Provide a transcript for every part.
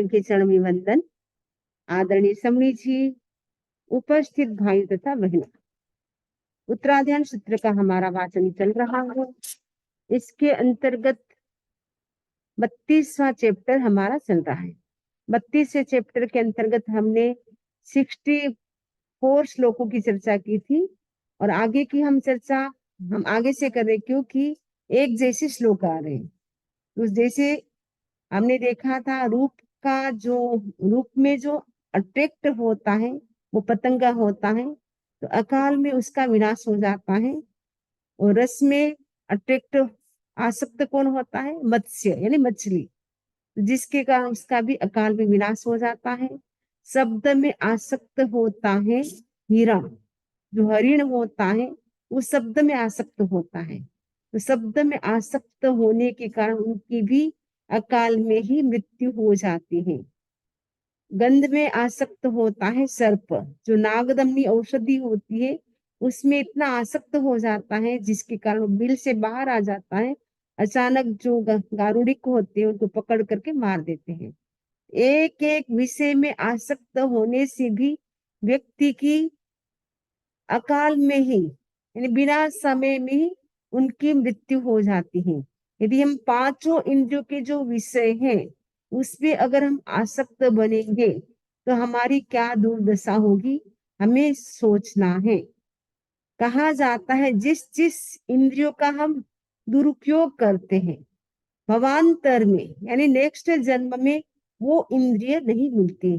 के चरण में वंदन। आदरणीय समणी जी, उपस्थित भाई तथा बहनों, उत्तराध्ययन सूत्र का हमारा वाचन चल रहा है। इसके अंतर्गत 32वां चैप्टर हमारा चल रहा है। 32वें चैप्टर के अंतर्गत हमने 64 श्लोकों की चर्चा की थी और आगे की चर्चा हम आगे से कर रहे, क्योंकि एक जैसे श्लोक आ रहे हैं। तो जैसे हमने देखा था, रूप में जो अट्रैक्ट होता है वो पतंगा होता है, तो अकाल में उसका विनाश हो जाता है। और रस में अट्रैक्ट आसक्त कौन होता है? मत्स्य यानी मछली, जिसके कारण उसका भी अकाल में विनाश हो जाता है। शब्द में आसक्त होता है हिरण, जो हरिण होता है वो शब्द में आसक्त होता है, तो शब्द में आसक्त होने के कारण उनकी भी अकाल में ही मृत्यु हो जाती है। गंध में आसक्त होता है सर्प, जो नागदमनी औषधि होती है उसमें इतना आसक्त हो जाता है जिसके कारण बिल से बाहर आ जाता है। अचानक जो गारुडिक होते हैं उनको पकड़ करके मार देते हैं। एक एक विषय में आसक्त होने से भी व्यक्ति की अकाल में ही यानी बिना समय में ही उनकी मृत्यु हो जाती है। यदि हम पांचों इंद्रियों के जो विषय हैं उसमें अगर हम आसक्त बनेंगे तो हमारी क्या दुर्दशा होगी, हमें सोचना है। कहा जाता है जिस जिस इंद्रियों का हम दुरुपयोग करते हैं, भवांतर में यानी नेक्स्ट जन्म में वो इंद्रिय नहीं मिलती।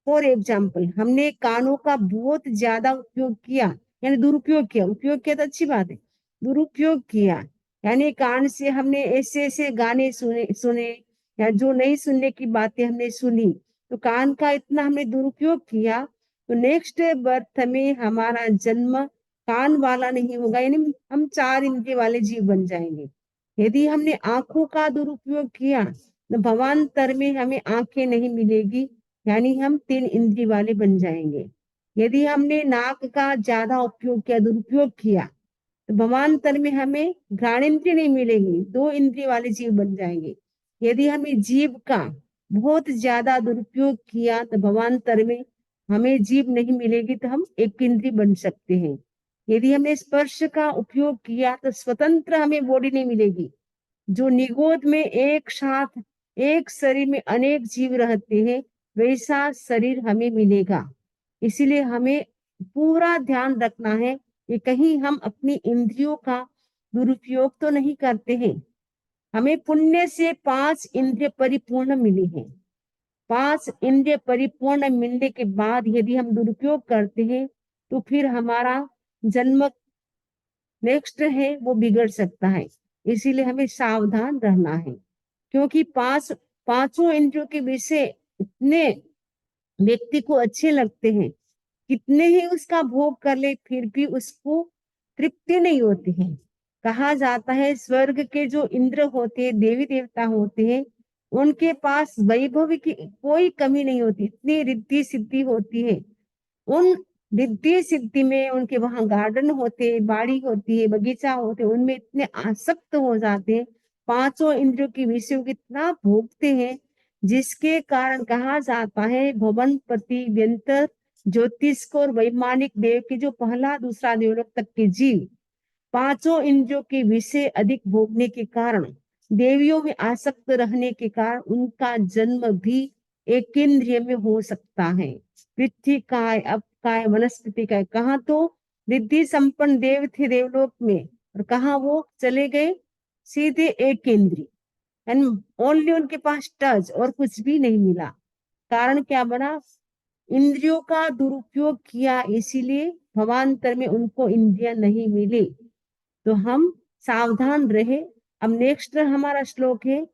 फॉर एग्जाम्पल, हमने कानों का बहुत ज्यादा उपयोग किया यानी दुरुपयोग किया, उपयोग किया तो अच्छी बात है, दुरुपयोग किया यानी कान से हमने ऐसे ऐसे गाने सुने सुने या जो नहीं सुनने की बातें हमने सुनी, तो कान का इतना हमने दुरुपयोग किया तो नेक्स्ट बर्थ में हमारा जन्म कान वाला नहीं होगा, यानी हम 4 इंद्रिय वाले जीव बन जाएंगे। यदि हमने आंखों का दुरुपयोग किया तो भवांतर में हमें आंखें नहीं मिलेगी, यानी हम 3 इंद्रिय वाले बन जाएंगे। यदि हमने नाक का ज्यादा उपयोग किया, दुरुपयोग किया, तो भवांतर में हमें घ्राणेन्द्रिय नहीं मिलेगी, 2 इंद्रिय वाले जीव बन जाएंगे। यदि हमें जीभ का बहुत ज्यादा दुरुपयोग किया तो भवांतर में हमें जीभ नहीं मिलेगी, तो हम एक इंद्रिय बन सकते हैं। यदि हमने स्पर्श का उपयोग किया तो स्वतंत्र हमें बॉडी नहीं मिलेगी, जो निगोद में एक साथ एक शरीर में अनेक जीव रहते हैं वैसा शरीर हमें मिलेगा। इसीलिए हमें पूरा ध्यान रखना है कि कहीं हम अपनी इंद्रियों का दुरुपयोग तो नहीं करते हैं। हमें पुण्य से 5 इंद्रिय परिपूर्ण मिली है। 5 इंद्रिय परिपूर्ण मिलने के बाद यदि हम दुरुपयोग करते हैं तो फिर हमारा जन्म नेक्स्ट है वो बिगड़ सकता है। इसीलिए हमें सावधान रहना है, क्योंकि पांचों इंद्रियों के विषय इतने व्यक्ति को अच्छे लगते हैं, कितने ही उसका भोग कर ले फिर भी उसको तृप्ति नहीं होती है। कहा जाता है स्वर्ग के जो इंद्र होते हैं, देवी देवता होते हैं, उनके पास वैभव की कोई कमी नहीं होती, इतनी रिद्धि सिद्धि होती है। उन रिद्धि सिद्धि में उनके वहां गार्डन होते हैं, बाड़ी होती है, बगीचा होते हैं, उनमें इतने आसक्त हो जाते हैं, पांचों इंद्रियों के विषयों को इतना भोगते हैं, जिसके कारण कहा जाता है भवनपति व्यंतर ज्योतिष और वैमानिक देव के जो पहला दूसरा देवलोक तक के जीव पांचों इंद्रियों के विषय अधिक भोगने के कारण, देवियों में आसक्त रहने के कारण उनका जन्म भी एक इंद्रिय में हो सकता है। पृथ्वी काय, अप काय, वनस्पति काय, कहाँ तो रिद्धि संपन्न देव थे देवलोक में और कहाँ वो चले गए सीधे एक इंद्रिय, एंड ओनली उनके पास टच और कुछ भी नहीं मिला। कारण क्या बना? इंद्रियों का दुरुपयोग किया, इसीलिए भवांतर में उनको इंद्रिया नहीं मिली। तो हम सावधान रहे। अब नेक्स्ट हमारा श्लोक है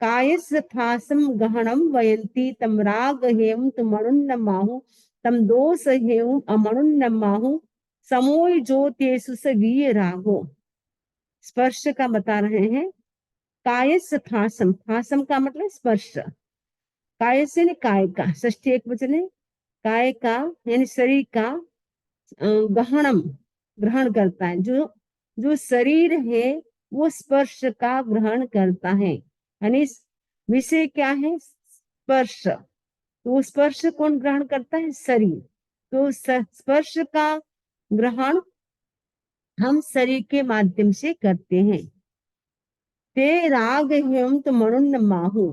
कायस्य फासम गहनम वयंती तम राग हेम तुम माहु तम दोष हेम माहु समोय ज्योतेषु सवीय रागो। स्पर्श का बता रहे हैं। कायस्य फासम, फासम का मतलब स्पर्श, काय से ने काय का षष्ठी एक वचन है, काय का यानी शरीर का गहनम ग्रहण करता है, जो जो शरीर है वो स्पर्श का ग्रहण करता है। यानी विषय क्या है? स्पर्श, तो स्पर्श कौन ग्रहण करता है? शरीर। तो स्पर्श का ग्रहण हम शरीर के माध्यम से करते हैं। ते राग हेम तो मनुन माहू,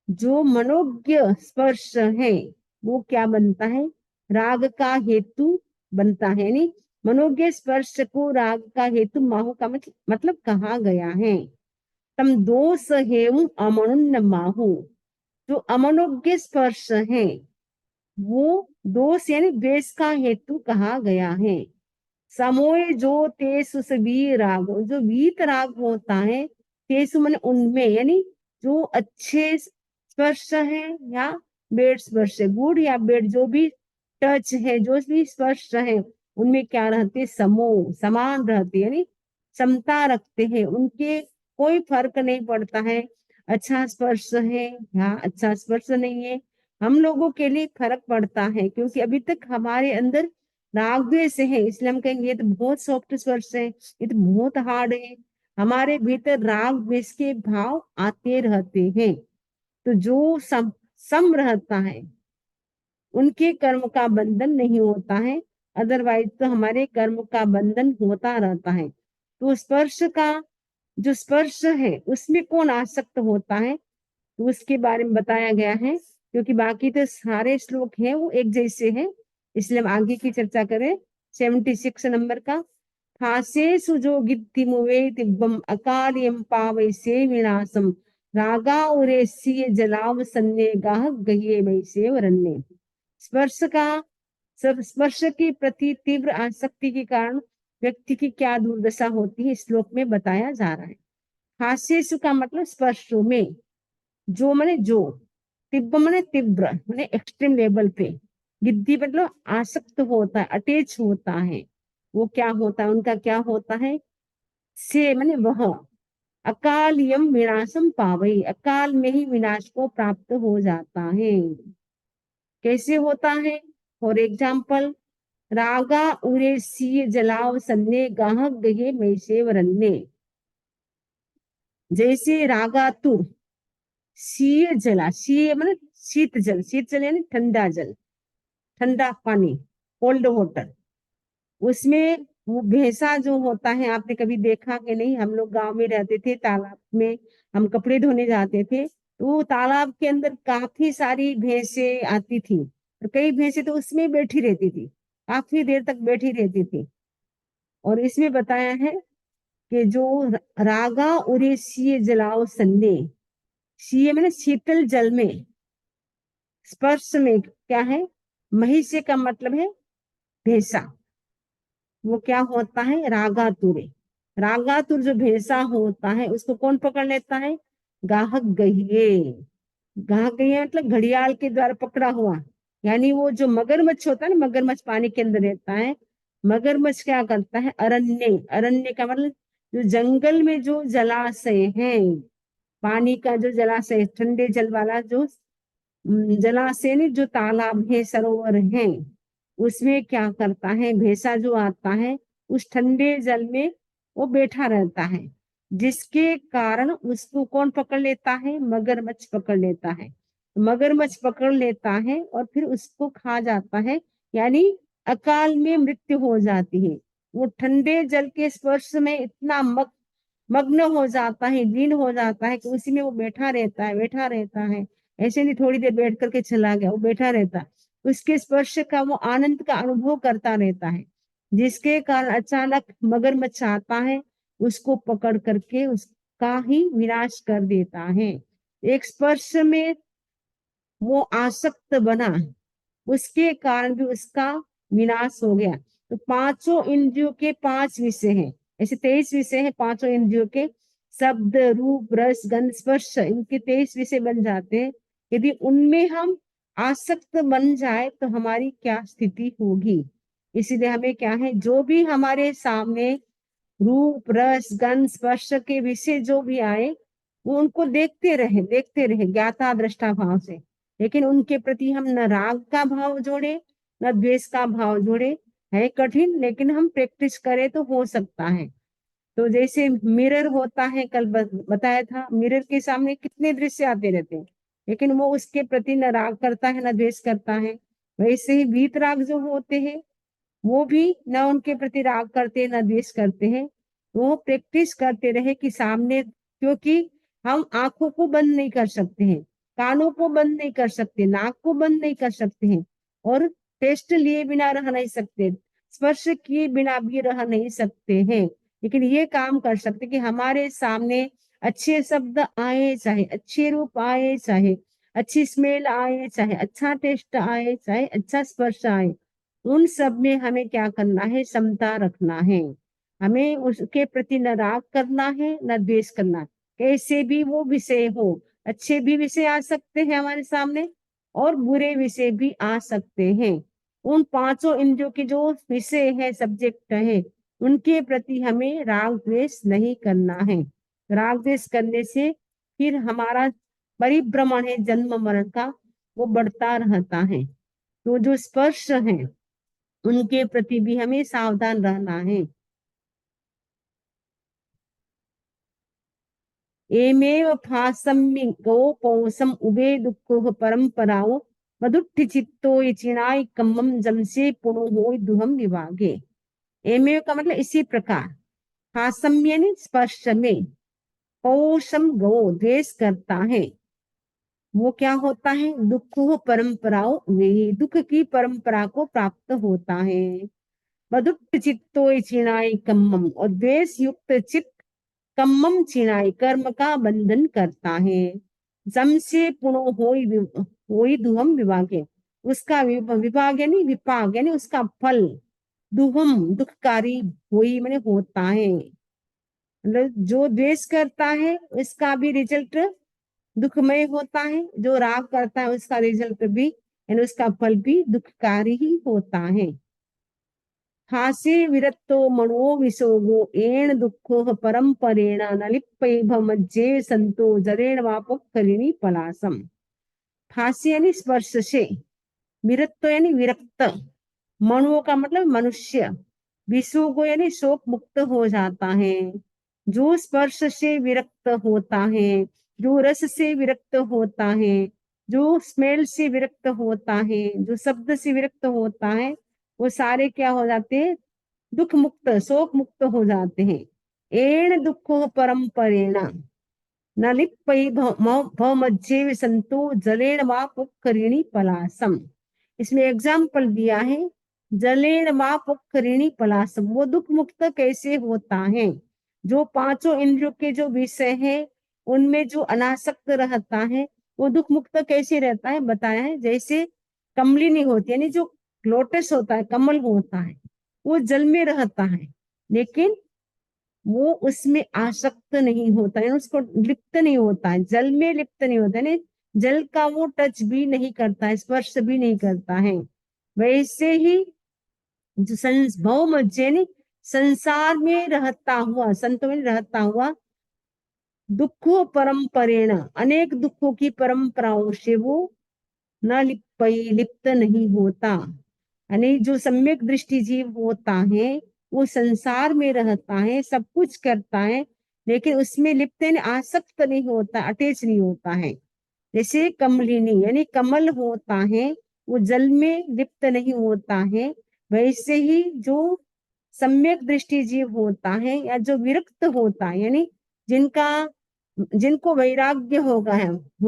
जो मनोज्ञ स्पर्श है वो क्या बनता है? राग का हेतु बनता है। नहीं, मनोज्ञ स्पर्श को राग का हेतु माहू का मतलब कहा गया है। तम दोष हेम अमनुन माहू, जो अमनोज्ञ स्पर्श है वो दोष यानी द्वेष का हेतु कहा गया है। समोय जो तेसु से वीत राग, जो वीत राग होता है, तेसु मन उनमें, यानी जो अच्छे स्पर्श है या बेड स्पर्श है, गुड या बेड, जो भी टच है, जो भी स्पर्श है, उनमें क्या रहते? समूह, समान रहते, यानी समता रखते हैं, उनके कोई फर्क नहीं पड़ता है अच्छा स्पर्श है या अच्छा स्पर्श नहीं है। हम लोगों के लिए फर्क पड़ता है, क्योंकि अभी तक हमारे अंदर राग द्वेष है, इसलिए हम कहेंगे ये तो बहुत सॉफ्ट स्पर्श है, ये तो बहुत हार्ड है। हमारे भीतर राग द्वेष के भाव आते रहते हैं। तो जो सम रहता है उनके कर्म का बंधन नहीं होता है, अदरवाइज तो हमारे कर्म का बंधन होता रहता है। तो स्पर्श का जो स्पर्श है उसमें कौन आसक्त होता है, तो उसके बारे में बताया गया है। क्योंकि बाकी तो सारे श्लोक हैं वो एक जैसे हैं, इसलिए हम आगे की चर्चा करें। 76 नंबर का, हासे सुजो गिद्धि मुवे तिब्बम अकार्यम पावै से विनाशम, रागा उरे सिय जलाव सन्ने गाह गहिए वैसे वरन्ने। स्पर्श का सब स्पर्श के प्रति तीव्र आसक्ति के कारण व्यक्ति की क्या दुर्दशा होती है, इस श्लोक में बताया जा रहा है। हास्यसु का मतलब स्पर्शों में, जो माने जो, तिब्ब माने तीव्र, माने एक्सट्रीम लेवल पे, गिद्धि मतलब आसक्त होता है, अटैच होता है, वो क्या होता है, उनका क्या होता है? से माने वह, अकाल यम विनाशम पावई, अकाल में ही विनाश को प्राप्त हो जाता है। कैसे होता है? फॉर एग्जाम्पल, रागा उरे सी जलाव सन्ने गाह गहे वैसे वरन्ने। जैसे रागा तु शीय जला, शीय मतलब शीत जल, शीत जल यानी ठंडा जल, ठंडा पानी, कोल्ड वाटर, उसमें वो भैंसा जो होता है, आपने कभी देखा कि नहीं? हम लोग गांव में रहते थे, तालाब में हम कपड़े धोने जाते थे, तो वो तालाब के अंदर काफी सारी भैंसे आती थी, और कई भैंसे तो उसमें बैठी रहती थी, काफी देर तक बैठी रहती थी। और इसमें बताया है कि जो रागा उरे शीय जलाओ सन्ने, शीय मैंने शीतल जल में, स्पर्श में क्या है? महिष्य का मतलब है भैंसा, वो क्या होता है? रागातुर। रागातुर जो भैंसा होता है उसको कौन पकड़ लेता है? गाहक गहिए। गाहक गहिए मतलब घड़ियाल के द्वारा पकड़ा हुआ, यानी वो जो मगरमच्छ होता है ना, मगरमच्छ पानी के अंदर रहता है, मगरमच्छ क्या करता है? अरण्य, अरण्य का मतलब जो जंगल में जो जलाशय है, पानी का जो जलाशय, ठंडे जल वाला जो जलाशय नहीं, जो तालाब है, सरोवर है, उसमें क्या करता है? भैंसा जो आता है उस ठंडे जल में वो बैठा रहता है, जिसके कारण उसको कौन पकड़ लेता है? मगरमच्छ पकड़ लेता है। मगरमच्छ पकड़ लेता है और फिर उसको खा जाता है, यानी अकाल में मृत्यु हो जाती है। वो ठंडे जल के स्पर्श में इतना मग्न हो जाता है, लीन हो जाता है कि उसी में वो बैठा रहता है, बैठा रहता है। ऐसे नहीं थोड़ी देर बैठ करके चला गया, वो बैठा रहता है, उसके स्पर्श का वो आनंद का अनुभव करता रहता है, जिसके कारण अचानक मगरमच्छ आता है, उसको पकड़ करके उसका ही विनाश कर देता है। एक स्पर्श में वो आसक्त बना, उसके कारण भी उसका विनाश हो गया। तो पांचों इंद्रियों के 5 विषय हैं, ऐसे 23 विषय हैं पांचों इंद्रियों के, शब्द रूप रस गंध स्पर्श, इनके 23 विषय बन जाते हैं। यदि उनमें हम आसक्त बन जाए तो हमारी क्या स्थिति होगी? इसीलिए हमें क्या है, जो भी हमारे सामने रूप रस गंध स्पर्श के विषय जो भी आए, वो उनको देखते रहे ज्ञाता दृष्टा भाव से, लेकिन उनके प्रति हम न राग का भाव जोड़े न द्वेष का भाव जोड़े। है कठिन, लेकिन हम प्रैक्टिस करें तो हो सकता है। तो जैसे मिरर होता है, कल बताया था, मिरर के सामने कितने दृश्य आते रहते हैं, लेकिन वो उसके प्रति न राग करता है न द्वेष करता है। वैसे ही वीतराग जो होते हैं वो भी न उनके प्रति राग करते हैं न द्वेष करते हैं। वो प्रैक्टिस करते रहे कि सामने, क्योंकि हम आंखों को बंद नहीं कर सकते हैं, कानों को बंद नहीं कर सकते, नाक को बंद नहीं कर सकते हैं, और टेस्ट लिए बिना रह नहीं सकते, स्पर्श किए बिना भी रह नहीं सकते हैं। लेकिन ये काम कर सकते कि हमारे सामने अच्छे शब्द आए, चाहे अच्छे रूप आए, चाहे अच्छी स्मेल आए, चाहे अच्छा टेस्ट आए, चाहे अच्छा स्पर्श आए, उन सब में हमें क्या करना है, समता रखना है। हमें उसके प्रति न राग करना है न द्वेष करना है। कैसे भी वो विषय हो, अच्छे भी विषय आ सकते हैं हमारे सामने और बुरे विषय भी आ सकते हैं। उन पांचों इंद्रियों के जो विषय है, सब्जेक्ट है, उनके प्रति हमें राग द्वेष नहीं करना है। राग द्वेष करने से फिर हमारा परिभ्रमण है जन्म मरण का, वो बढ़ता रहता है। तो जो स्पर्श है उनके प्रति भी हमें सावधान रहना है। एमेव फासम्य गो पौसम उबे दुखो परंपराओ मधुट्ठ चित्तो चिनाय कम्मम जमसे पुनो होय दुहम विभागे। एमेव का मतलब इसी प्रकार, फासम्य ने स्पर्श में, पौषम गो द्वेष करता है, वो क्या होता है, दुखो परंपराओ, वे दुख की परंपरा को प्राप्त होता है। मधुट्ठ चित्तो चिनाय कम्मम, और द्वेष युक्त चित्त कम्मम चिनाई, कर्म का बंधन करता है। जम से पुनो होई दुहम विभागे, उसका विभाग यानी विपाग यानी उसका फल, दुहम दुखकारी, होई मैंने होता है। मतलब जो द्वेष करता है उसका भी रिजल्ट दुखमय होता है, जो राग करता है उसका रिजल्ट भी यानी उसका फल भी दुखकारी ही होता है। हासे विरक्तो मनो विसोगो एण दुःखो परंपरेण नलिप्पैभमज्जे संतो जरेण वापोक्करिणी पलासम। हास्य यानी स्पर्श से, विरक्तो यानी विरक्त, मनो का मतलब मनुष्य, विसोगो यानी शोक मुक्त हो जाता है। जो स्पर्श से विरक्त होता है, जो रस से विरक्त होता है, जो स्मेल से विरक्त होता है, जो शब्द से विरक्त होता है, वो सारे क्या हो जाते हैं, दुख मुक्त, शोक मुक्त हो जाते हैं। एण दुखो परंपरेण न लिप्पै भवमज्जे संतो जलेन वा पुक्करिणी पलासम। इसमें एग्जाम्पल दिया है, जलेन वा पुक्करिणी पलासम, वो दुख मुक्त कैसे होता है, जो पांचों इंद्रियों के जो विषय है उनमें जो अनासक्त रहता है, वो दुख मुक्त कैसे रहता है बताया है। जैसे कमलिनी होती है, यानी जो लोटस होता है, कमल होता है, वो जल में रहता है, लेकिन वो उसमें आसक्त नहीं होता है, उसको लिप्त नहीं होता है, जल में लिप्त नहीं होता है, जल का वो टच भी नहीं करता है, स्पर्श भी नहीं करता है। वैसे ही जो भव मज्जे ने संसार में रहता हुआ, संतों में रहता हुआ, दुखों परंपरेण, अनेक दुखों की परंपराओं से वो न लिप्त नहीं होता। यानी जो सम्यक दृष्टि जीव होता है वो संसार में रहता है, सब कुछ करता है, लेकिन उसमें लिप्त यानी आसक्त नहीं होता, अटैच नहीं होता है। जैसे कमलिनी यानी कमल होता है, वो जल में लिप्त नहीं होता है। वैसे ही जो सम्यक दृष्टि जीव होता है या जो विरक्त होता है, यानी जिनका जिनको वैराग्य हो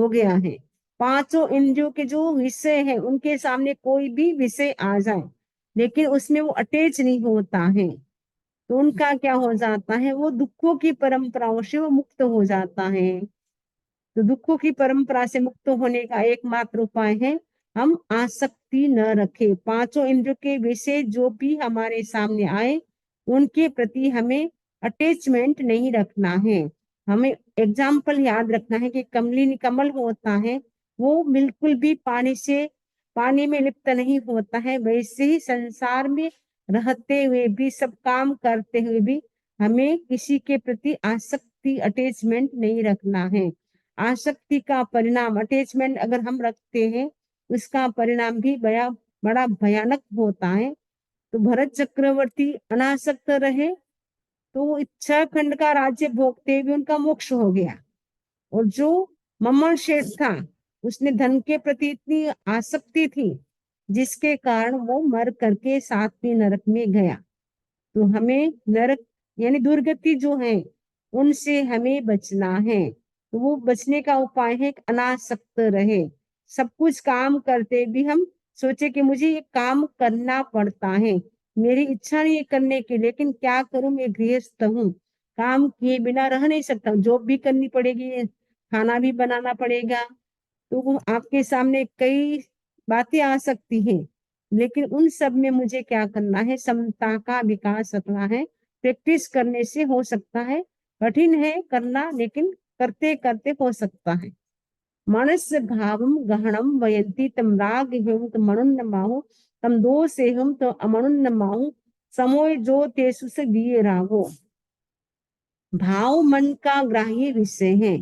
गया है, पांचों इंद्रियों के जो विषय है उनके सामने कोई भी विषय आ जाए लेकिन उसमें वो अटैच नहीं होता है, तो उनका क्या हो जाता है, वो दुखों की परंपराओं से वो मुक्त हो जाता है। तो दुखों की परंपरा से मुक्त होने का एकमात्र उपाय है, हम आसक्ति न रखें। पांचों इंद्रियों के विषय जो भी हमारे सामने आए उनके प्रति हमें अटैचमेंट नहीं रखना है। हमें एग्जाम्पल याद रखना है कि कमलिनी कमल होता है, वो बिल्कुल भी पानी में लिप्त नहीं होता है। वैसे ही संसार में रहते हुए भी, सब काम करते हुए भी, हमें किसी के प्रति आसक्ति, अटैचमेंट नहीं रखना है। आसक्ति का परिणाम, अटैचमेंट अगर हम रखते हैं उसका परिणाम भी बड़ा भयानक होता है। तो भरत चक्रवर्ती अनासक्त रहे तो इच्छा खंड का राज्य भोगते हुए उनका मोक्ष हो गया। और जो मम्मल शेठ था उसने धन के प्रति इतनी आसक्ति थी जिसके कारण वो मर करके सातवीं नरक में गया। तो हमें नरक यानी दुर्गति जो है उनसे हमें बचना है। तो वो बचने का उपाय है कि अनासक्त रहे। सब कुछ काम करते भी हम सोचे कि मुझे ये काम करना पड़ता है, मेरी इच्छा नहीं है करने की, लेकिन क्या करूं, मैं गृहस्थ हूँ, काम किए बिना रह नहीं सकता, जॉब भी करनी पड़ेगी, खाना भी बनाना पड़ेगा। तो वो आपके सामने कई बातें आ सकती हैं, लेकिन उन सब में मुझे क्या करना है, समता का विकास रखना है। प्रैक्टिस करने से हो सकता है, कठिन है करना, लेकिन करते करते हो सकता है। मनस्य भावम गहनम वयंती तम राग हेम तम मनुन्नमाहु तम दोषे हम तो अमनुन्नमाहु समोय जो तेसु से दिए रागो। भाव मन का ग्राह्य विषय है।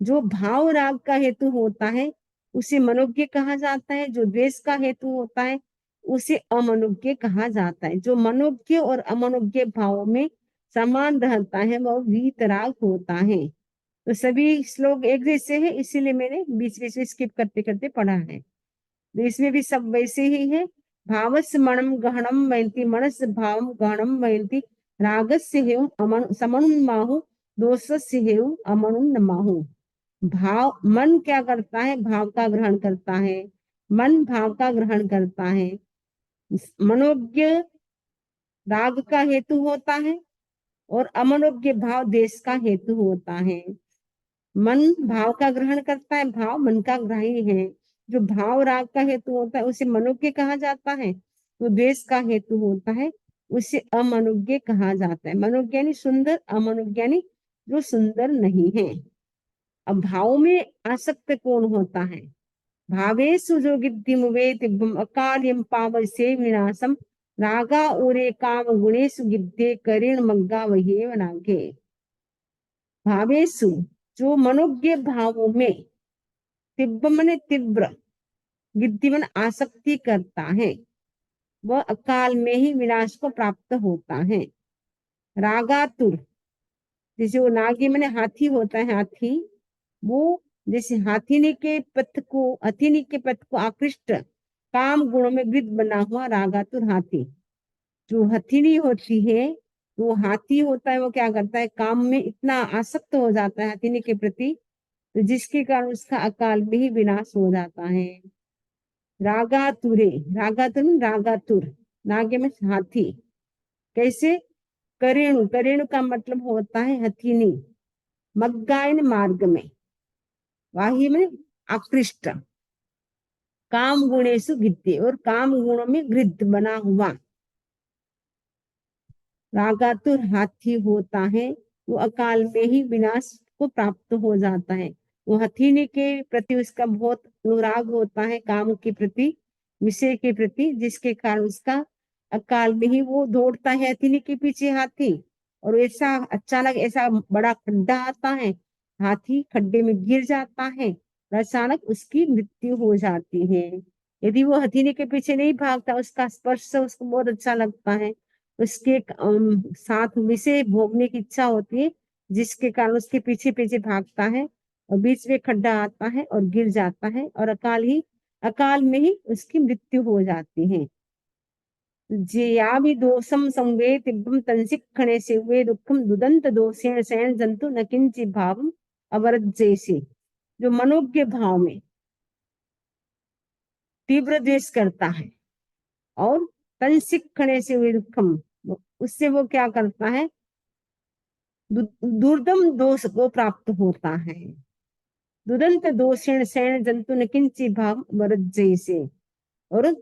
जो भाव राग का हेतु होता है उसे मनोज्ञ कहा जाता है, जो द्वेष का हेतु होता है उसे अमनोज्ञ कहा जाता है। जो मनोज्ञ और अमनोज्ञ भाव में समान रहता है वह वीतराग होता है। तो सभी श्लोक एक जैसे हैं, इसीलिए मैंने बीच बीच में स्किप करते करते पढ़ा है। तो इसमें भी सब वैसे ही है। भावस मणम गहनम वयंती मनस भावम गहनम वयंती रागस्य हेव अमन समनुन्माहु दोषस्य हेव अमनुन्माहु। भाव मन क्या करता है, भाव का ग्रहण करता है, मन भाव का ग्रहण करता है। मनोज्ञ राग का हेतु होता है और अमनोज्ञ भाव देश का हेतु होता है। मन भाव का ग्रहण करता है, भाव मन का ग्राही है। जो भाव राग का हेतु होता है उसे मनोज्ञ कहा जाता है, तो द्वेष का हेतु होता है उसे अमनोज्ञ कहा जाता है। मनोज्ञ यानी सुंदर, अमनोज्ञ यानी जो सुंदर नहीं है। अब भाव में आसक्त कौन होता है? भावेषु जो गिद्धिमुवेति अकार्यं पावसे विनाशम रागा उरे काम गुणेषु गिद्धे करेण मग्गा वह्येव नागे। भावेषु जो मनोज्ञ भावों में, तिब्ब मने तीव्र, गिद्धि मन आसक्ति करता है, वह अकाल में ही विनाश को प्राप्त होता है। रागातुर, जैसे वो नागी मने हाथी होता है, हाथी, वो जैसे हाथीनी के पथ को, हथिनी के पथ को आकृष्ट काम गुणों में वृद्ध बना हुआ रागातुर हाथी। जो हथिनी होती है, वो हाथी होता है, वो क्या करता है, काम में इतना आसक्त हो जाता है हथिनी के प्रति, तो जिसके कारण उसका अकाल में ही विनाश हो जाता है। रागातुरे, रागातुर रागातुर, नागे में हाथी। कैसे? करेणु, करेणु का मतलब होता है हथिनी। मग्गायन मार्ग में, वाही में आकृष्ट, काम गुणेशु गिद्धे, और काम गुणों में गृद्ध बना हुआ। रागातुर हाथी होता है, वो अकाल में ही विनाश को प्राप्त हो जाता है। वो हथीनी के प्रति उसका बहुत अनुराग होता है, काम के प्रति, विषय के प्रति, जिसके कारण उसका अकाल में ही वो दौड़ता है हथीनी के पीछे हाथी, और ऐसा अचानक ऐसा बड़ा खड्डा आता है, हाथी खड्डे में गिर जाता है और अचानक उसकी मृत्यु हो जाती है। यदि वो हथीनी के पीछे नहीं भागता, उसका स्पर्श उसको बहुत अच्छा लगता है, उसके साथ विषय भोगने की इच्छा होती है, जिसके कारण उसके पीछे पीछे भागता है और बीच में खड्डा आता है और गिर जाता है, और अकाल में ही उसकी मृत्यु हो जाती है। जेयावि दोषम संवेद तिब्बम तंसिक खणे से वे दुखम दुदंत दोषेण शयन जंतु न किंचि भावम अवरत जैसे। जो मनोज्ञ भाव में तीव्र द्वेष करता है और तंसिक खणे से वे दुखम, उससे वो क्या करता है, दुर्दम दोष को प्राप्त होता है। दुदंत दोषेण शयन जंतु न किंचि भाव अवरत जैसे। और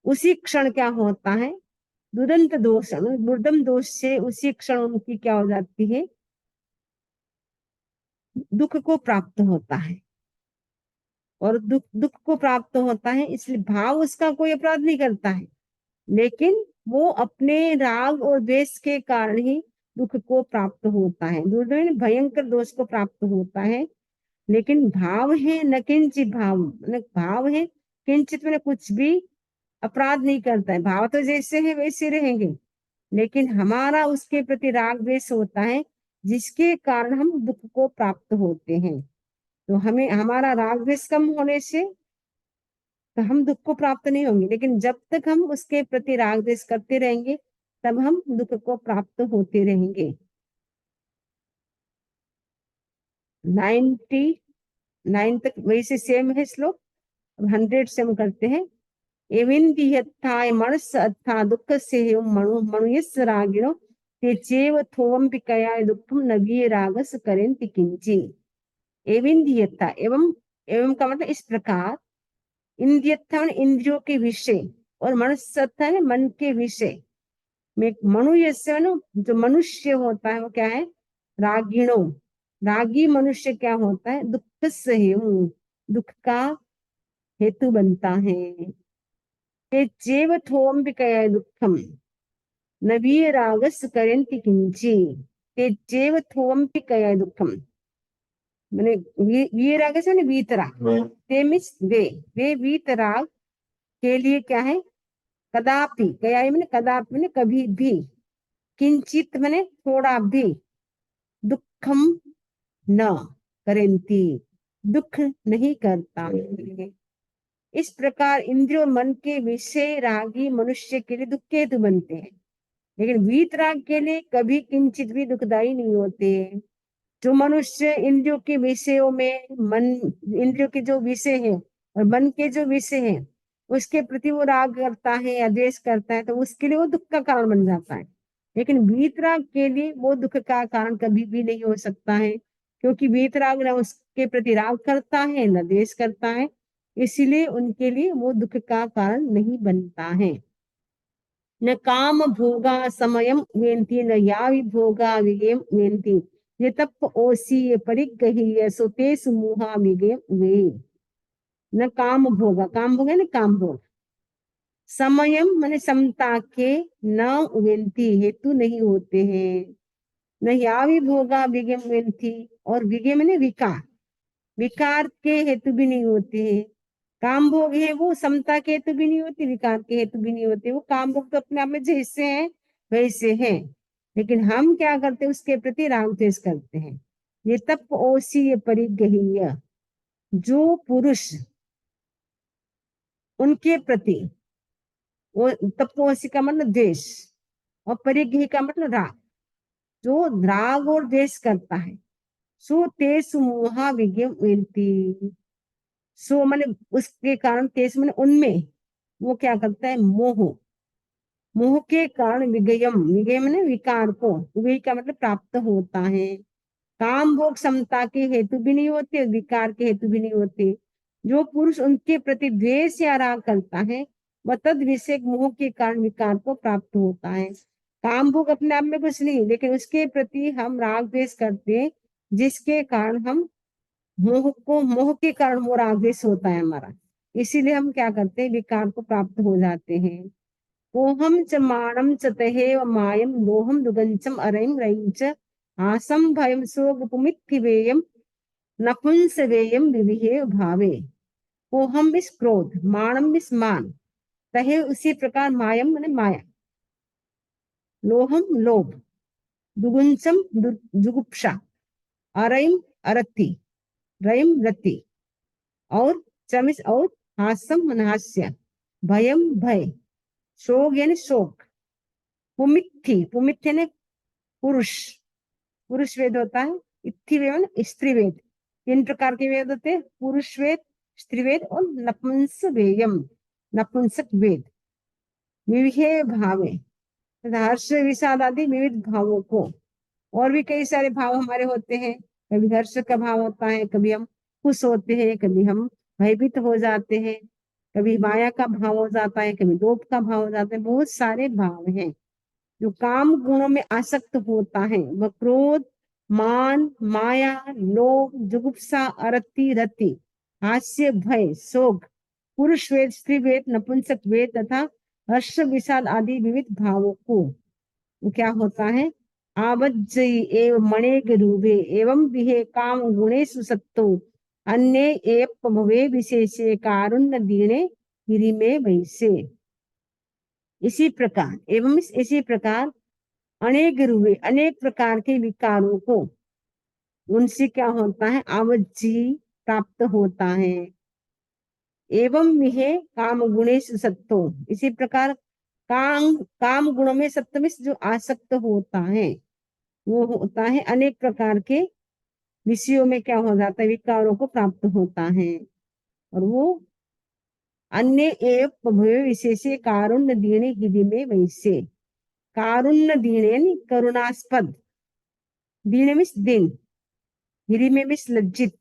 उसी क्षण क्या होता है, दुदंत दोष, दुर्दम दोष से उसी क्षण उनकी क्या हो जाती है, दुख को प्राप्त होता है। और दुख दुख को प्राप्त होता है, इसलिए भाव उसका कोई अपराध नहीं करता है, लेकिन वो अपने राग और द्वेष के कारण ही दुख को प्राप्त होता है। दुर्दम भयंकर दोष को प्राप्त होता है। लेकिन भाव है न किंचित भाव, मतलब भाव है, किंचित मैंने कुछ भी अपराध नहीं करता है। भाव तो जैसे है वैसे रहेंगे, लेकिन हमारा उसके प्रति राग द्वेष होता है, जिसके कारण हम दुख को प्राप्त होते हैं। तो हमें हमारा राग द्वेष कम होने से तो हम दुख को प्राप्त नहीं होंगे, लेकिन जब तक हम उसके प्रति राग द्वेष करते रहेंगे तब हम दुख को प्राप्त होते रहेंगे। 99 तक वही से सेम है श्लोक। 100 से हम करते हैं। एविंदी यत्थाय मनस अत्था दुख से मनु मनुयस रागिणो ते चेव थोवम पिकया दुखम नवीय रागस करेंति किंची। एविंदी यत्था एवं एवं का मतलब इस प्रकार। इंद्रियत्था इंद्रियों के विषय और मनस्सत्था है मन के विषय में। मनुयस्य जो मनुष्य होता है वो क्या है? रागिणो। रागी मनुष्य क्या होता है? दुख से दुख का हेतु बनता है। ते चेव थोम विकया दुखम नवीय रागस करेंति किंची। ते चेव थोम विकया दुखम मैंने वीराग से वीतराग। ते मीन्स वे वीतराग के लिए क्या है? कदापि, क्या मैंने कदापि मैंने कभी भी, किंचित मैंने थोड़ा भी, दुखम न करेंती दुख नहीं करता है। इस प्रकार इंद्रियों मन के विषय रागी मनुष्य के लिए दुख के हेतु बनते हैं, लेकिन वीतराग के लिए कभी किंचित भी दुखदायी नहीं होते। जो मनुष्य इंद्रियों के विषयों में मन, इंद्रियों के जो विषय है और मन के जो विषय है उसके प्रति वो राग करता है या द्वेष करता है तो उसके लिए वो दुख का कारण बन जाता है। लेकिन वीतराग के लिए वो दुख का कारण कभी भी नहीं हो सकता है, क्योंकि वीतराग न उसके प्रति राग करता है न द्वेष करता है, इसीलिए उनके लिए वो दुख का कारण नहीं बनता है। न काम भोगा समयम वेन्ति न यावि भोगा विगेम वेन्ति ये तप ओसी परिग्रह्य सोते सुमुहा विगेम वे। न काम भोगा, काम भोग है ना काम भोग। समयम माने समता के, न वेन्ति हेतु नहीं होते हैं। न यावि भोगा विगेम वेन्ति, और विगे माने विकार, विकार के हेतु भी नहीं होते हैं। काम भोग है वो समता के हेतु भी नहीं होती, विकार के हेतु भी नहीं होते। वो काम भोग तो अपने आप में जैसे हैं वैसे हैं, लेकिन हम क्या करते हैं? उसके प्रति राग द्वेष करते हैं। ये तप ओसी ये परिग्रह्य, जो पुरुष उनके प्रति, वो तपोसी का मतलब द्वेष और परिग्रह का मतलब राग, जो राग और द्वेष करता है सो तेसु मोहा विज्ञ सो मैंने उसके कारण, तेज मैंने उनमें, वो क्या करता है? मोह, मोह के कारण विगयम, विगय मैंने विकार को, विगय का मतलब प्राप्त होता है। काम भोग समता के हेतु भी नहीं होते, विकार के हेतु भी नहीं होते। जो पुरुष उनके प्रति द्वेष या राग करता है वह तद विषय मोह के कारण विकार को प्राप्त होता है। काम भोग अपने आप में कुछ नहीं, लेकिन उसके प्रति हम राग द्वेष करते हैं, जिसके कारण हम मोह के कारण वो राग द्वेष होता है हमारा, इसीलिए हम क्या करते हैं? विकार को प्राप्त हो जाते हैं। ओहम च माणम च तहेव मायम लोहम दुगंचम अरयम रयिम च आसम भयम सोगपुमित्थिवेयम नपुंसवेयम विविहे भावे। ओहम इस क्रोध, माणम इस मान, तहे उसी प्रकार मायम माने माया, लोहम लोभ, दुगुंचम जुगुप्सा, अरयम अरति, रयम रति, और चमिस और हास्यम मन हास्य, भयम भय, शोक यानी शोक, पुमित्थि, पुमित्थि ने पुरुष, पुरुष वेद होता है। इत्थि वेद स्त्री वेद। 3 प्रकार के वेद होते हैं, पुरुष वेद, स्त्री वेद और नपुंस वेयम, नपुंसक वेद। विविधे भावे, हर्ष विषाद आदि विविध भावों को, और भी कई सारे भाव हमारे होते हैं। कभी हर्ष का भाव होता है, कभी हम खुश होते हैं, कभी हम भयभीत हो जाते हैं, कभी माया का भाव हो जाता है, कभी लोभ का भाव हो जाता है। बहुत सारे भाव हैं। जो काम गुणों में आसक्त होता है वह क्रोध, मान, माया, लोभ, जुगुप्सा, अरति, रति, हास्य, भय, शोक, पुरुष वेद, स्त्री वेद, नपुंसक वेद तथा हर्ष विषाद आदि विविध भावों को क्या होता है? आवज्जयी एव मणेग रूपे एवं विहे काम गुणेषु सत्तो अन्ये एप भवे विशेषे कारुण्य दीने गिरिमे वैसे। इसी प्रकार एवं इसी प्रकार अनेक रूपे, अनेक प्रकार के विकारों को, उनसे क्या होता है? आवज्जी प्राप्त होता है। एवं यह काम गुणेश सत्तो, इसी प्रकार काम काम गुणों में सत्व में जो आसक्त होता है वो होता है अनेक प्रकार के विषयों में क्या हो जाता है, विकारों को प्राप्त होता है। और वो अन्य एव विशेषे कारुण्य दीने गिरी में वैसे, कारुण्य दीने यानी करुणास्पद, दीने मिस दिन, गिरी में मिस लज्जित,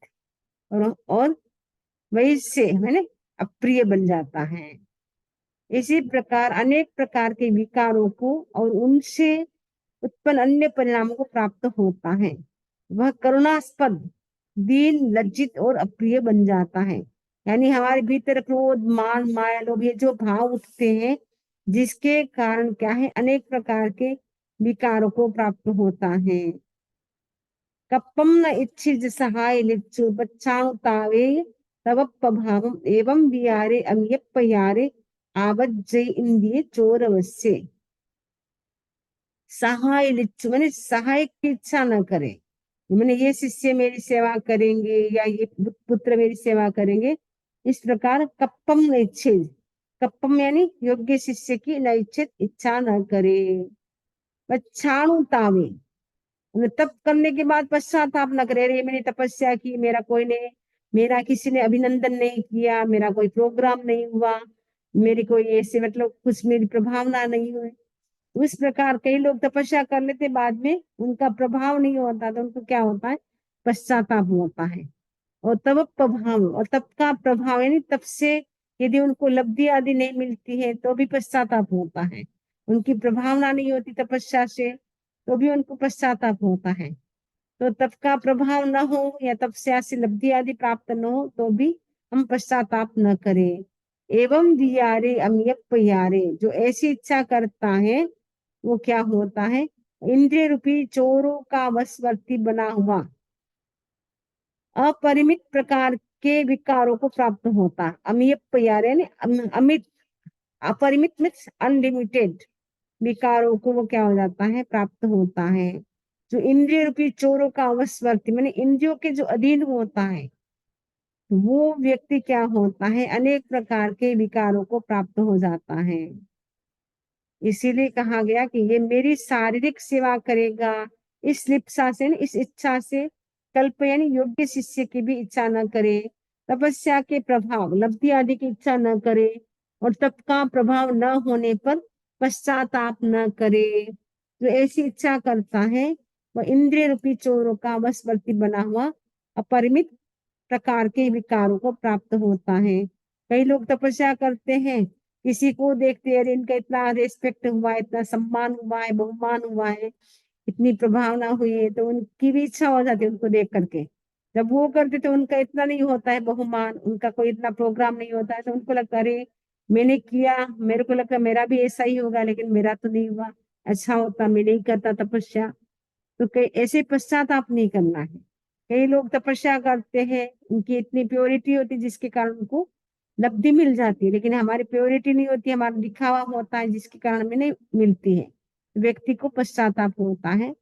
और वैसे मैंने अप्रिय बन जाता है। इसी प्रकार अनेक प्रकार के विकारों को और उनसे उत्पन्न अन्य परिणामों को प्राप्त होता है। वह करुणास्पद, दीन, लज्जित और अप्रिय बन जाता है। यानी हमारे भीतर क्रोध, मान, माया, लोभ ये जो भाव उठते हैं, जिसके कारण क्या है, अनेक प्रकार के विकारों को प्राप्त होता है। कप्पम न इच्छिज सहाय लिच्छु बच्चातावे तव प्रभावम एवं वियारे अम्यप्पयारे आवज्जय इंद्रिय चोरवस्य। सहाय लिच्छु मैंने सहाय की इच्छा न करे, मैंने ये शिष्य मेरी सेवा करेंगे या ये पुत्र मेरी सेवा करेंगे, इस प्रकार कप्पम न इच्छित, कप्पम यानी योग्य शिष्य की नैच्छित इच्छा न करे। बच्चाणुतावे, तप करने के बाद पश्चाताप न करे, अरे मैंने तपस्या की, मेरा कोई ने, मेरा किसी ने अभिनंदन नहीं किया, मेरा कोई प्रोग्राम नहीं हुआ, मेरी कोई ऐसे मतलब कुछ मेरी प्रभावना नहीं हुई। उस प्रकार कई लोग तपस्या कर लेते, बाद में उनका प्रभाव नहीं होता तो उनको क्या होता है, पश्चाताप होता है। और तब प्रभाव, और तब का प्रभाव यानी तब से यदि उनको लब्धि आदि नहीं मिलती है तो भी पश्चाताप होता है। उनकी प्रभावना नहीं होती तपस्या से तो भी उनको पश्चाताप होता है। तो तब का प्रभाव न हो या तपस्या से लब्धि आदि प्राप्त न हो तो भी हम पश्चाताप न करें। एवं दियारे अम्यप यारे, जो ऐसी इच्छा करता है वो क्या होता है, इंद्रिय रूपी चोरों का वशवर्ती बना हुआ अपरिमित प्रकार के विकारों को प्राप्त होता है। अमियप यारे यानी अमित, अपरिमित मीन्स अनलिमिटेड विकारों को वो क्या हो जाता है, प्राप्त होता है। जो इंद्रिय रूपी चोरों का वशवर्ती मैंने इंद्रियों के जो अधीन होता है, वो व्यक्ति क्या होता है, अनेक प्रकार के विकारों को प्राप्त हो जाता है। इसीलिए कहा गया कि ये मेरी शारीरिक सेवा करेगा, इस लिप्सा से इस इच्छा से कल्प यानी योग्य शिष्य की भी इच्छा न करे, तपस्या के प्रभाव लब्धि आदि की इच्छा न करे, और तप का प्रभाव न होने पर पश्चाताप न करे। जो ऐसी इच्छा करता है वह इंद्रिय रूपी चोरों का वशवर्ती बना हुआ अपरिमित प्रकार के विकारों को प्राप्त होता है। कई लोग तपस्या करते हैं, किसी को देखते हैं, अरे इनका इतना रेस्पेक्ट हुआ है, इतना सम्मान हुआ है, बहुमान हुआ है, इतनी प्रभावना हुई है, तो उनकी भी इच्छा हो जाती है उनको देख करके। जब वो करते तो उनका इतना नहीं होता है बहुमान, उनका कोई इतना प्रोग्राम नहीं होता है, तो उनको लगता है अरे मैंने किया, मेरे को लगता है मेरा भी ऐसा ही होगा, लेकिन मेरा तो नहीं हुआ, अच्छा होता मैं नहीं करता तपस्या। तो कई ऐसे पश्चाताप नहीं करना है। कई लोग तपस्या करते हैं, उनकी इतनी प्योरिटी होती है जिसके कारण उनको लब्धि मिल जाती है, लेकिन हमारी प्योरिटी नहीं होती, हमारा दिखावा होता है जिसके कारण हमें नहीं मिलती है, व्यक्ति को पश्चाताप होता है।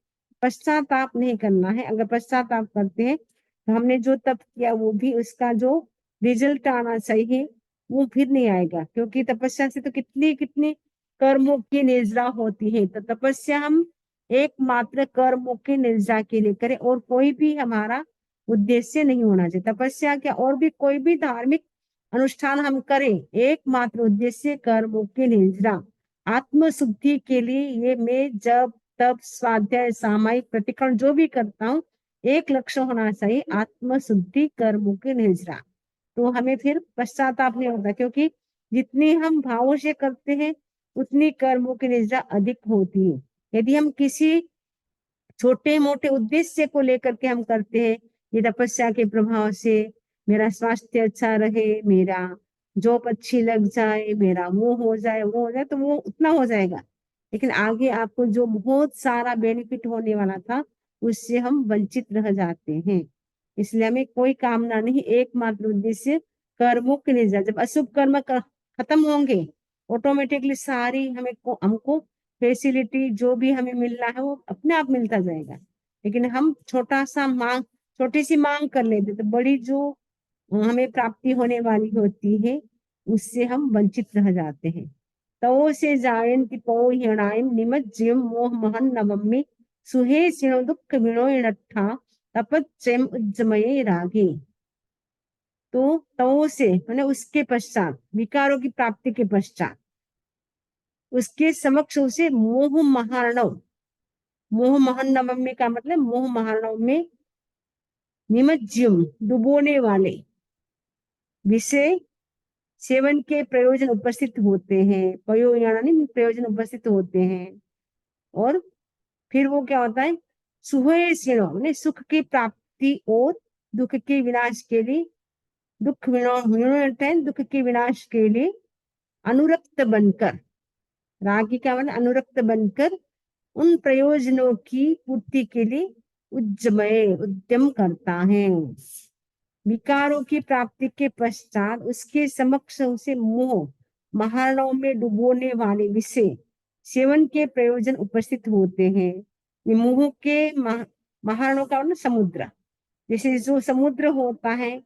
पश्चाताप नहीं करना है, अगर पश्चाताप करते हैं तो हमने जो तप किया वो भी उसका जो रिजल्ट आना चाहिए वो फिर नहीं आएगा, क्योंकि तपस्या से तो कितनी कितनी कर्मों की निर्जरा होती है। तो तपस्या हम एकमात्र कर्मों की निर्जरा के लिए करें, और कोई भी हमारा उद्देश्य नहीं होना चाहिए। तपस्या क्या और भी कोई भी धार्मिक अनुष्ठान हम करें, एकमात्र उद्देश्य कर्मों की निर्जरा, आत्म शुद्धि के लिए। ये मैं जब तप स्वाध्याय सामायिक प्रतिकरण जो भी करता हूँ, एक लक्ष्य होना चाहिए, आत्म शुद्धि कर्मों की निर्जरा। तो हमें फिर पश्चाताप नहीं होता, क्योंकि जितनी हम भावों से करते हैं उतनी कर्मों की निर्जरा अधिक होती है। यदि हम किसी छोटे मोटे उद्देश्य को लेकर के हम करते हैं, ये तपस्या के प्रभाव से मेरा स्वास्थ्य अच्छा रहे, मेरा जॉब अच्छी लग जाए, मेरा वो हो जाए वो हो जाए, तो वो उतना हो जाएगा, लेकिन आगे आपको जो बहुत सारा बेनिफिट होने वाला था उससे हम वंचित रह जाते हैं। इसलिए हमें कोई कामना नहीं, एकमात्र उद्देश्य कर्मों के लिए जब अशुभ कर्म खत्म होंगे, ऑटोमेटिकली सारी हमको फैसिलिटी जो भी हमें मिलना है वो अपने आप मिलता जाएगा। लेकिन हम छोटा सा मांग, छोटी सी मांग कर लेते तो बड़ी जो हमें प्राप्ति होने वाली होती है, उससे हम वंचित रह जाते हैं। तवो से जायन्ति पौ हिरणायम निमज्जियम मोह महन नवम्य सुहे सिणो दुख विनोयनट्ठा तपच्चयम उज्जमये रागे। तो तवो से मैंने उसके पश्चात, विकारों की प्राप्ति के पश्चात, उसके समक्ष उसे मोह महारणव, मोह महन नवम्य का मतलब मोह महारणव में निमज्जियम डुबोने वाले विषय सेवन के प्रयोजन उपस्थित होते हैं, प्रयोजन उपस्थित होते हैं। और फिर वो क्या होता है, सुहे क्षीणो सुख की प्राप्ति और दुख के विनाश के लिए, दुख के विनाश के लिए अनुरक्त बनकर, रागी का मतलब अनुरक्त बनकर उन प्रयोजनों की पूर्ति के लिए उद्यम करता है। विकारों की प्राप्ति के पश्चात उसके समक्ष उसे मोह महारणों में डुबोने वाले विषय सेवन के प्रयोजन उपस्थित होते हैं। ये मोह के महारणों का मतलब समुद्र, जैसे जो समुद्र होता है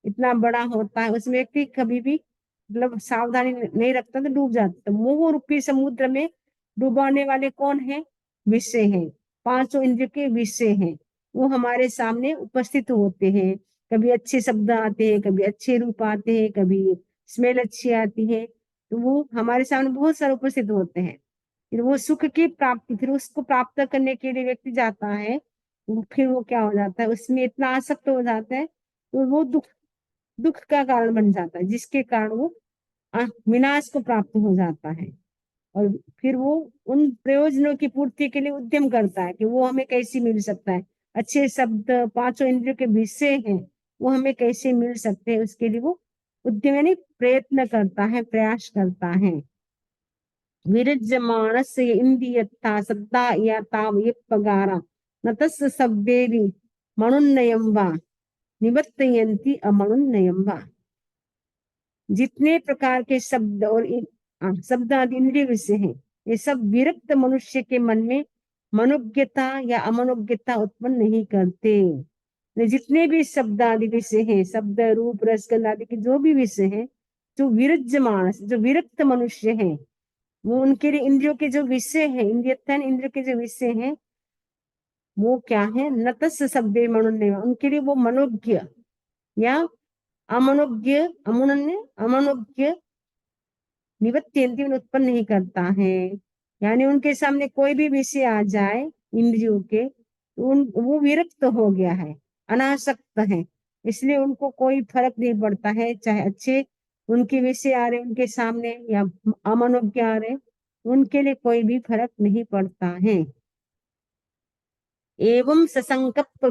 इतना बड़ा होता है, उसमें व्यक्ति कभी भी मतलब सावधानी नहीं रखता तो डूब जाता। तो मोह रूपी समुद्र में डुबाने वाले कौन है, विषय हैं, पांचों इंद्रिय के विषय हैं। वो हमारे सामने उपस्थित होते हैं, कभी अच्छे शब्द आते हैं, कभी अच्छे रूप आते हैं, कभी स्मेल अच्छी आती है, तो वो हमारे सामने बहुत सारे उपस्थित होते हैं। फिर वो सुख की प्राप्ति, फिर उसको प्राप्त करने के लिए व्यक्ति जाता है, फिर वो क्या हो जाता है, उसमें इतना आसक्त हो जाता है तो वो दुख दुख का कारण बन जाता है, जिसके कारण वो विनाश को प्राप्त हो जाता है। और फिर वो उन प्रयोजनों की पूर्ति के लिए उद्यम करता है कि वो हमें कैसे मिल सकता है, अच्छे शब्द पांचों इंद्रियों के विषय हैं, वो हमें कैसे मिल सकते हैं, उसके लिए वो उद्यम यानी प्रयत्न करता है, प्रयास करता है। विरज्यमाणस्य इंद्रियत्था सद्दा याता विपगारा न तस्य शब्देरि मणुन्नयं वा निवर्तयन्ति अमणुन्नयं वा। जितने प्रकार के शब्द और शब्द आदि इंद्रिय विषय हैं, ये सब विरक्त मनुष्य के मन में मनोज्ञता या अमनोज्ञता उत्पन्न नहीं करते। जितने भी शब्द आदि विषय हैं, शब्द रूप रस गंध आदि के जो भी विषय हैं, जो विरज्य मानस, जो विरक्त मनुष्य हैं, वो उनके लिए इंद्रियों के जो विषय है, इंद्रियों के जो विषय हैं, वो क्या है, नतस् शब्दे मनुन्य, उनके लिए वो मनोज्ञ या अमनोज्ञ, अमनोज्ञ निवृत्ति उत्पन्न नहीं करता है। यानी उनके सामने कोई भी विषय आ जाए इंद्रियों के, तो वो विरक्त हो गया है, अनासक्त है, इसलिए उनको कोई फर्क नहीं पड़ता है, चाहे अच्छे उनके विषय आ रहे उनके सामने या अमनोज्ञ आ रहे, उनके लिए कोई भी फर्क नहीं पड़ता है। एवं ससंकप्प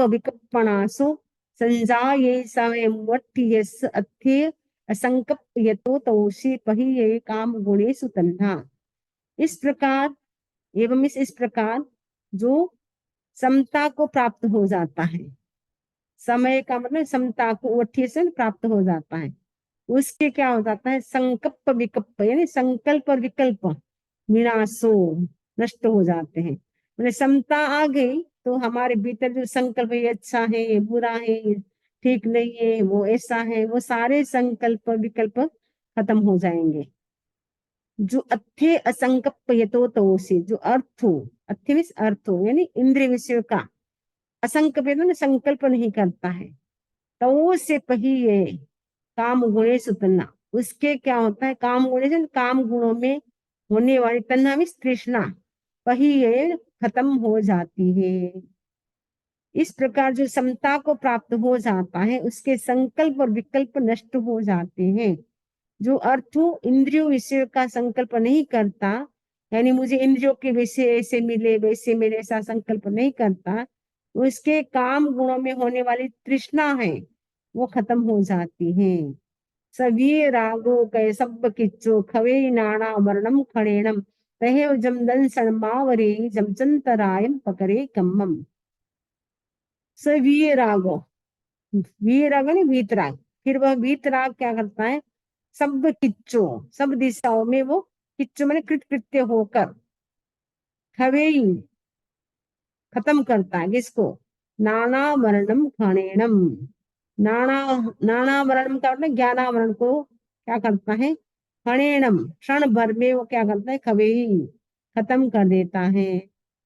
विकप्पणासु संजाये स्वयंवट्टियस् अत्थे असंकप्प यतो तोषि पहिये काम गुणेषु तन्हा। इस प्रकार, एवं इस प्रकार जो समता को प्राप्त हो जाता है, समय का मतलब समता को वट्ठी से प्राप्त हो जाता है, उसके क्या हो जाता है, संकल्प विकल्प यानी संकल्प और विकल्प विनाशो नष्ट हो जाते हैं। मैंने समता आ गई तो हमारे भीतर जो संकल्प, ये अच्छा है, ये बुरा है, ये ठीक नहीं है, वो ऐसा है, वो सारे संकल्प विकल्प खत्म हो जाएंगे। जो अथे असंकल्प यतो तो से, जो अर्थ हो, अथे मीन्स अर्थ हो यानी इंद्रिय विषय का, असंकल्प संकल्प नहीं करता है, तो से पहिए काम गुणेश तन्ना, उसके क्या होता है, काम गुणेश काम गुणों में होने वाली तन्ना में तृष्णा पहिए खत्म हो जाती है। इस प्रकार जो समता को प्राप्त हो जाता है, उसके संकल्प और विकल्प नष्ट हो जाते हैं। जो अर्थो इंद्रियों विषय का संकल्प नहीं करता, यानी मुझे इंद्रियों के विषय ऐसे मिले वैसे मिले ऐसा संकल्प नहीं करता, उसके काम गुणों में होने वाली तृष्णा है वो खत्म हो जाती है। सभी रागो कै सब किच्चो खवे नाणा वर्णम खड़ेणम तहे जम दंसन मावरे जमचंतरायम पकरे कम्मम। सभी रागो, वीराग नहीं वीतराग, फिर वह वीतराग क्या करता है, सब किच्चो, सब दिशाओं में वो किच्चो मैंने कृत्य होकर खवेई खत्म करता है, किसको, नाना वर्णम खणेणम, नाना नानावरण का मतलब ज्ञानावरण को क्या करता है, क्षणेनम, क्षण भर में वो क्या करता है, कभी खत्म कर देता है,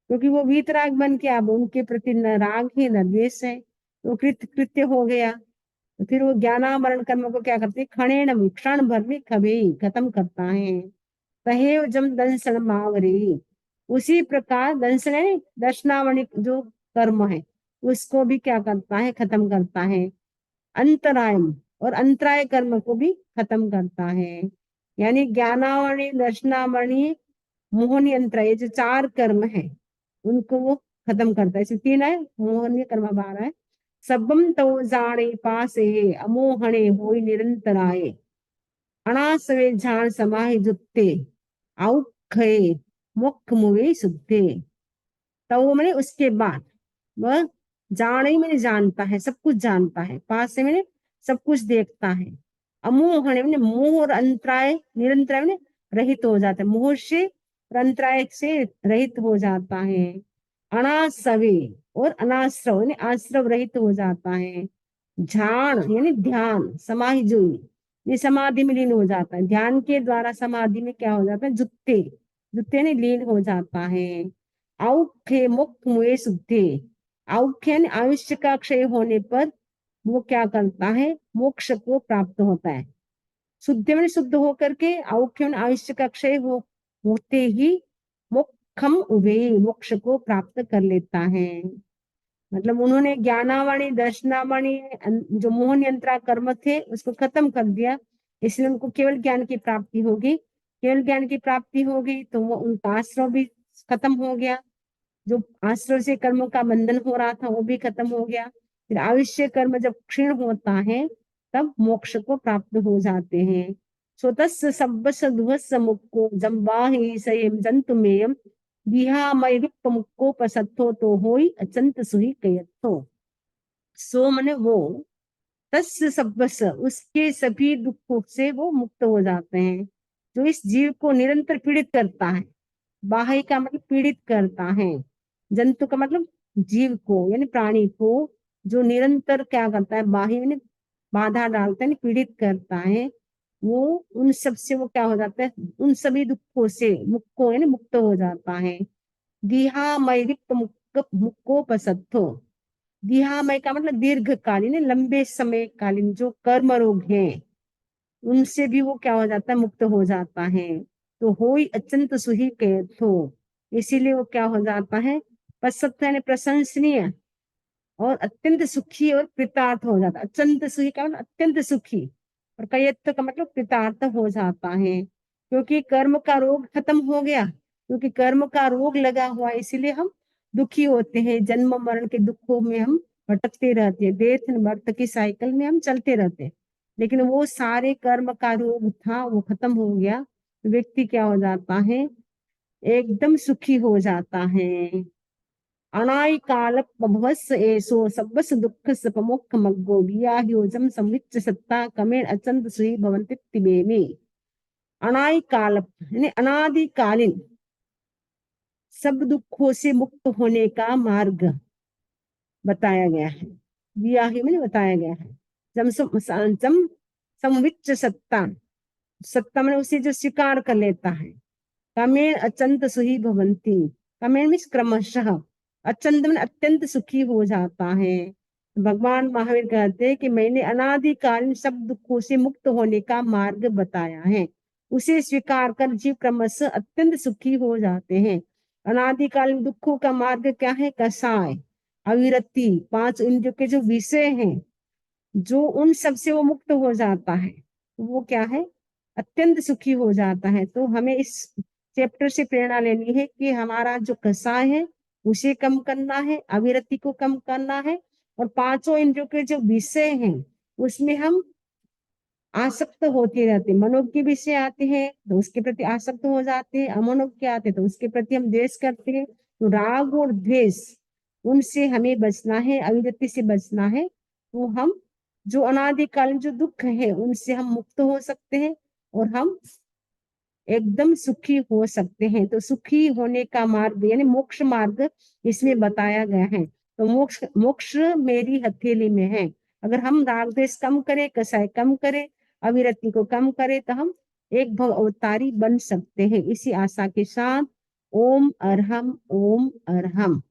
क्योंकि वो वीतराग बन के अब उनके प्रति न राग है न द्वेष है, तो कृत्य कृत्य हो गया। तो फिर वो ज्ञानावरण कर्म को क्या करते हैं, क्षणेनम, क्षण भर में कभी खत्म करता है। तहेव जम दंसन मावरी, उसी प्रकार दंसन है दर्शनावणी जो कर्म है उसको भी क्या करता है, खत्म करता है। अंतराय, और अंतराय कर्म को भी खत्म करता है। यानी ज्ञानावणी, दर्शनावणी, मोहनी, अंतराय, ये जो चार कर्म है उनको वो खत्म करता है। इसमें तीन है, मोहनीय कर्म 12 है। सबम तो जाने पासे अमोहणे होई निरंतराय, अनासवे झाण समाहि जुत्ते औखये मुख मुवे शुद्धे। तो मैंने उसके बाद वह जाने मैंने जानता है, सब कुछ जानता है, पास से मैंने सब कुछ देखता है। अमोहणे मैंने मोह और अंतराय, निरंतराय मैंने रहित हो जाता है, मोह से और अंतराय से रहित हो जाता है। अनासवे और अनाश्रव यानी आश्रव रहित हो जाता है। ध्यान यानी ध्यान, समाहि जुई, ये समाधि में लीन हो जाता है। ध्यान के द्वारा समाधि में क्या हो जाता है, जुत्ते, जुत्ते ने लीन हो जाता है। औखे मुख मुए शुद्धे, औखे यानी आयुष्य का क्षय होने पर वो क्या करता है, मोक्ष को प्राप्त होता है। शुद्ध में शुद्ध होकर के, औखे में आयुष्य का क्षय होते ही मोक्षम उभे, मोक्ष को प्राप्त कर लेता है। मतलब उन्होंने ज्ञानावाणी, दर्शनावाणी, जो मोहन यंत्रा कर्म थे उसको खत्म कर दिया, इसलिए उनको केवल ज्ञान की प्राप्ति होगी। केवल ज्ञान की प्राप्ति होगी तो वो उनका आश्रव भी खत्म हो गया, जो आश्रव से कर्मों का बंधन हो रहा था वो भी खत्म हो गया। फिर आयुष्य कर्म जब क्षीण होता है तब मोक्ष को प्राप्त हो जाते हैं। स्वतस् सब्बस ध्वस मुक्को जम्बाहि सयम जंतुमेयम बिहामय विप्प मुक्को पसत्थो तो होई अचंत सुही कयत्थो। सो मने वो, तस् सब्बस उसके सभी दुखों से वो मुक्त हो जाते हैं, जो इस जीव को निरंतर पीड़ित करता है। बाह्य का मतलब पीड़ित करता है, जंतु का मतलब जीव को यानी प्राणी को, जो निरंतर क्या करता है, बाह्य यानी बाधा डालता है, पीड़ित करता है, वो उन सब से वो क्या हो जाता है, उन सभी दुखों से मुक्को यानी मुक्त हो जाता है। दिहामय रिक्त मुक्कोपसत्थो, दिहामय का मतलब दीर्घकालीन, लंबे समय कालीन जो कर्म रोग हैं उनसे भी वो क्या हो जाता है, मुक्त हो जाता है। तो होई अत्यंत सुही थो, इसीलिए वो क्या हो जाता है, पसत्त यानी प्रशंसनीय, और अत्यंत सुखी और कृतार्थ हो जाता है। अत्यंत सुखी का मतलब अत्यंत सुखी, और कयत्व का मतलब कृतार्थ हो जाता है, क्योंकि कर्म का रोग खत्म हो गया। क्योंकि कर्म का रोग लगा हुआ है इसीलिए हम दुखी होते हैं, जन्म मरण के दुखों में हम भटकते रहते हैं, डेथ एंड बर्थ की साइकिल में हम चलते रहते हैं। लेकिन वो सारे कर्म का रोग था वो खत्म हो गया, तो व्यक्ति क्या हो जाता है, एकदम सुखी हो जाता है। अनाय काल भवस एसो सब्बस दुख सपमोक्ष मग्गो बियाह्योजम संविच्च सत्ता कमेण अचंत सुई भवन्ति तिबेमी। अनाय काल यानी अनादिकालीन सब दुखों से मुक्त होने का मार्ग बताया गया है, बियाही में बताया गया है। जम संविच्च सत्ता, सत्ता में उसे जो स्वीकार कर लेता है, कमेण अचंत सुही भवंती, कमेण मीन्स क्रमशः, अचंत में अत्यंत सुखी हो जाता है। भगवान महावीर कहते हैं कि मैंने अनादिकालीन सब दुखों से मुक्त होने का मार्ग बताया है, उसे स्वीकार कर जीव क्रमशः अत्यंत सुखी हो जाते हैं। अनादिकालीन दुखों का मार्ग क्या है, कसाय, अविरति, पांच इंद्रियों के जो विषय हैं, जो उन सब से वो मुक्त हो जाता है, वो क्या है, अत्यंत सुखी हो जाता है। तो हमें इस चैप्टर से प्रेरणा लेनी है कि हमारा जो कसाय है उसे कम करना है, अविरति को कम करना है, और पांचों इंद्रियों के जो विषय हैं उसमें हम आसक्त होते रहते हैं। मनोज्ञ के विषय आते हैं तो उसके प्रति आसक्त हो जाते हैं, अमनोज्ञ के आते हैं तो उसके प्रति हम द्वेष करते हैं। तो राग और द्वेष उनसे हमें बचना है, अविरति से बचना है, तो हम जो अनादिकालीन जो दुख है उनसे हम मुक्त हो सकते हैं, और हम एकदम सुखी हो सकते हैं। तो सुखी होने का मार्ग यानी मोक्ष मार्ग इसमें बताया गया है। तो मोक्ष मोक्ष मेरी हथेली में है, अगर हम राग द्वेष कम करें, कसाय कम करें, अविरति को कम करें, तो हम एक भव अवतारी बन सकते हैं। इसी आशा के साथ ओम अरहम, ओम अरहम।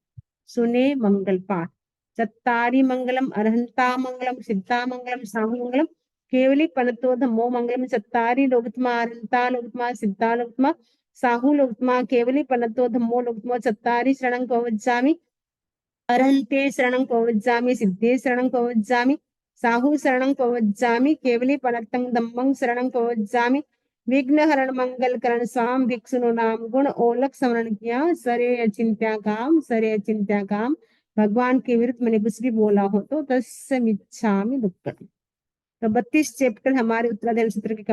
सुने मंगल पाठ। चत्तारि मंगलम अरहंता मंगलम सिद्धा मंगलम साहु मंगलम केवली पनतो धम्मो मंगलम। चत्तारि लोकत्मा अरहंता लोकत्मा सिद्धा लोकत्मा साहु लोकत्मा केवली पनतो धम्मो लोकत्मा। चत्तारि शरणं प्रवज्जामि अरहन्ते शरणं प्रवज्जामि सिद्धे शरणं प्रवज्जामि साहु शरणं प्रवज्जामि केवली पनतं धम्मं शरणं प्रवज्जामि। विघ्न हरण मंगल करण स्वाम भिक्षुनो नाम गुण ओलक स्मरण किया सरे अचिंत्या काम, सरे अचिंत्या काम। भगवान के विरुद्ध मैंने कुछ भी बोला हो तो तस्य मिच्छामि दुक्कड़म। तो 32 चैप्टर हमारे उत्तराधारी सूत्र के